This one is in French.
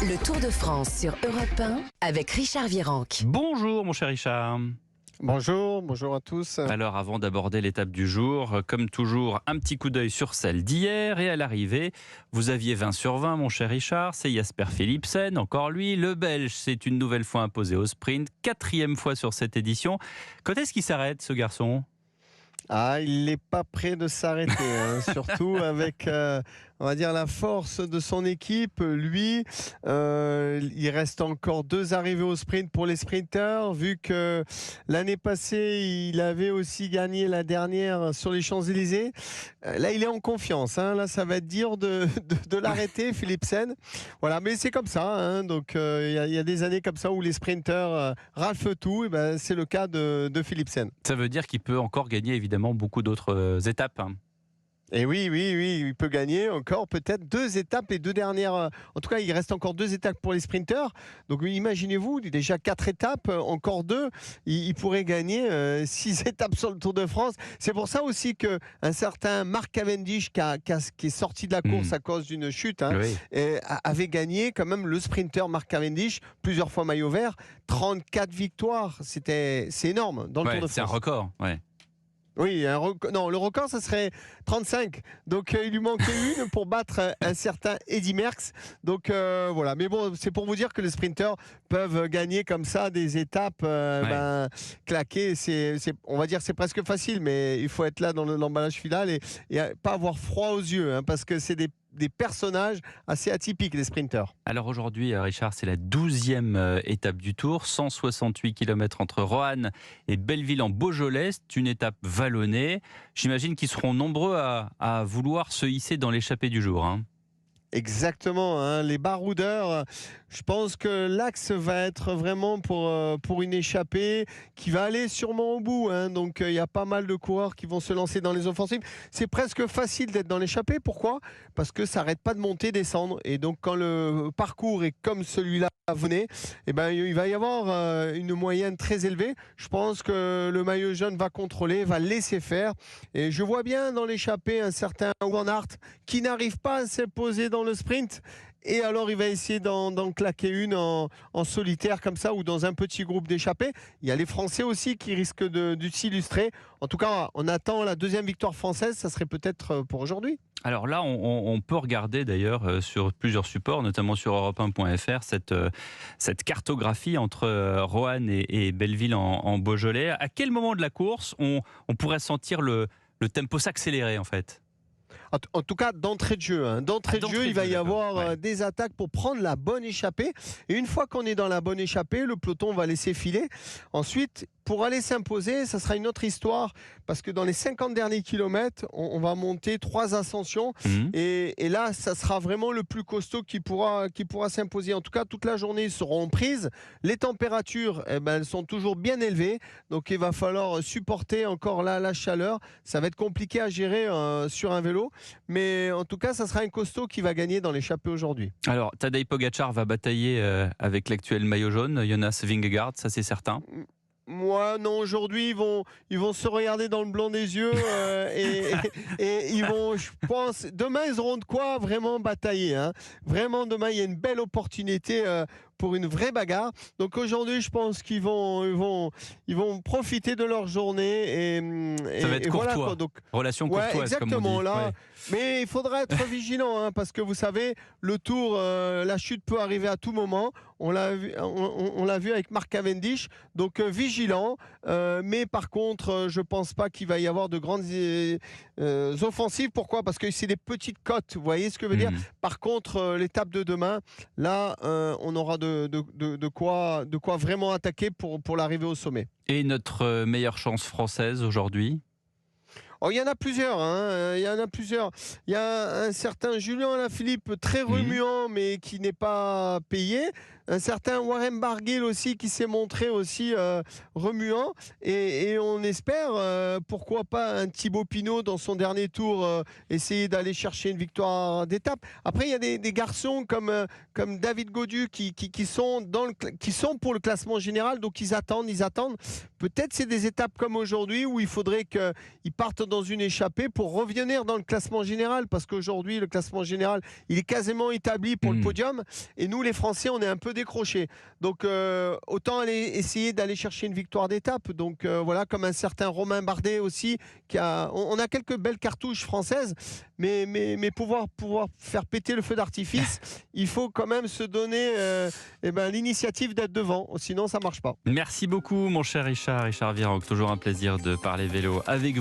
Le Tour de France sur Europe 1 avec Richard Virenque. Bonjour mon cher Richard. Bonjour à tous. Alors avant d'aborder l'étape du jour, comme toujours, un petit coup d'œil sur celle d'hier. Et à l'arrivée, vous aviez 20 sur 20 mon cher Richard, c'est Jasper Philipsen, encore lui. Le Belge s'est une nouvelle fois imposé au sprint, 4e fois sur cette édition. Quand est-ce qu'il s'arrête ce garçon ? Il n'est pas prêt de s'arrêter, surtout avec, on va dire, la force de son équipe. Lui, il reste encore 2 arrivées au sprint pour les sprinteurs, vu que l'année passée, il avait aussi gagné la dernière sur les Champs-Élysées. Là, il est en confiance. Là, ça va être dur de l'arrêter, Philipsen. Voilà, mais c'est comme ça. Donc, il y a des années comme ça où les sprinteurs ralfent tout. Et ben, c'est le cas de Philipsen. Ça veut dire qu'il peut encore gagner évidemment beaucoup d'autres étapes. Et oui, il peut gagner encore peut-être 2 étapes, les 2 dernières. En tout cas, il reste encore 2 étapes pour les sprinteurs. Donc imaginez-vous, déjà 4 étapes, encore 2. Il pourrait gagner 6 étapes sur le Tour de France. C'est pour ça aussi qu'un certain Mark Cavendish, qui est sorti de la course à cause d'une chute, avait gagné quand même le sprinter Mark Cavendish, plusieurs fois maillot vert, 34 victoires. C'est énorme dans le Tour de France. C'est un record, Oui, non, le record, ça serait 35. Donc, il lui manquait une pour battre un certain Eddy Merckx. Donc, voilà. Mais bon, c'est pour vous dire que les sprinteurs peuvent gagner comme ça des étapes claquées. On va dire que c'est presque facile, mais il faut être là dans l'emballage final et pas avoir froid aux yeux, parce que c'est des personnages assez atypiques, les sprinteurs. Alors aujourd'hui, Richard, c'est la 12e étape du Tour, 168 km entre Roanne et Belleville en Beaujolais. C'est une étape vallonnée. J'imagine qu'ils seront nombreux à vouloir se hisser dans l'échappée du jour. Exactement, les baroudeurs. Je pense que l'axe va être vraiment pour une échappée qui va aller sûrement au bout. Donc il y a pas mal de coureurs qui vont se lancer dans les offensives. C'est presque facile d'être dans l'échappée. Pourquoi ? Parce que ça n'arrête pas de monter, descendre. Et donc quand le parcours est comme celui-là venait, il va y avoir une moyenne très élevée. Je pense que le maillot jaune va contrôler, va laisser faire. Et je vois bien dans l'échappée un certain Van Aert qui n'arrive pas à s'imposer dans le sprint. Et alors il va essayer d'en claquer une en solitaire comme ça ou dans un petit groupe d'échappés. Il y a les Français aussi qui risquent de s'illustrer. En tout cas, on attend la 2e victoire française. Ça serait peut-être pour aujourd'hui. Alors là, on peut regarder d'ailleurs sur plusieurs supports, notamment sur europe1.fr, cette cartographie entre Roanne et Belleville en Beaujolais. À quel moment de la course on pourrait sentir le tempo s'accélérer en fait ? En tout cas, d'entrée de jeu. D'entrée de jeu, il va y avoir des attaques pour prendre la bonne échappée. Et une fois qu'on est dans la bonne échappée, le peloton va laisser filer. Ensuite, pour aller s'imposer, ça sera une autre histoire. Parce que dans les 50 derniers kilomètres, on va monter 3 ascensions. Et là, ça sera vraiment le plus costaud qui pourra s'imposer. En tout cas, toute la journée, ils seront prises. Les températures, elles sont toujours bien élevées. Donc, il va falloir supporter encore la chaleur. Ça va être compliqué à gérer sur un vélo. Mais en tout cas, ça sera un costaud qui va gagner dans l'échappée aujourd'hui. Alors, Tadej Pogacar va batailler avec l'actuel maillot jaune, Jonas Vingegaard, ça c'est certain. Moi, non, aujourd'hui, ils vont se regarder dans le blanc des yeux et ils vont, je pense, demain, ils auront de quoi vraiment batailler. Vraiment, demain, il y a une belle opportunité pour une vraie bagarre. Donc aujourd'hui, je pense qu'ils vont profiter de leur journée et ça va être courtois. Voilà, donc, relation courtoise, exactement, comme on dit. là. Mais il faudra être vigilant, parce que vous savez, le Tour, la chute peut arriver à tout moment. On l'a vu avec Mark Cavendish, donc vigilant. Mais par contre, je pense pas qu'il va y avoir de grandes offensives. Pourquoi ? Parce que c'est des petites côtes. Vous voyez ce que je veux dire ? Par contre, l'étape de demain, là, on aura de quoi vraiment attaquer pour l'arrivée au sommet. Et notre meilleure chance française aujourd'hui ? Il y en a plusieurs. Il y en a plusieurs. Il y a un certain Julien Alaphilippe très remuant, mais qui n'est pas payé. un certain Warren Barguil aussi qui s'est montré aussi remuant. Et on espère, pourquoi pas un Thibaut Pinot dans son dernier tour, essayer d'aller chercher une victoire d'étape. Après, il y a des garçons comme David Gaudu qui sont pour le classement général, donc ils attendent. Peut-être c'est des étapes comme aujourd'hui où il faudrait qu'ils partent dans une échappée pour revenir dans le classement général, parce qu'aujourd'hui, le classement général, il est quasiment établi pour le podium, et nous, les Français, on est un peu décrochés. Donc, autant essayer d'aller chercher une victoire d'étape. Donc, voilà, comme un certain Romain Bardet aussi, on a quelques belles cartouches françaises, mais pouvoir faire péter le feu d'artifice, il faut quand même se donner l'initiative d'être devant, sinon ça marche pas. Merci beaucoup mon cher Richard Virenque, toujours un plaisir de parler vélo avec vous.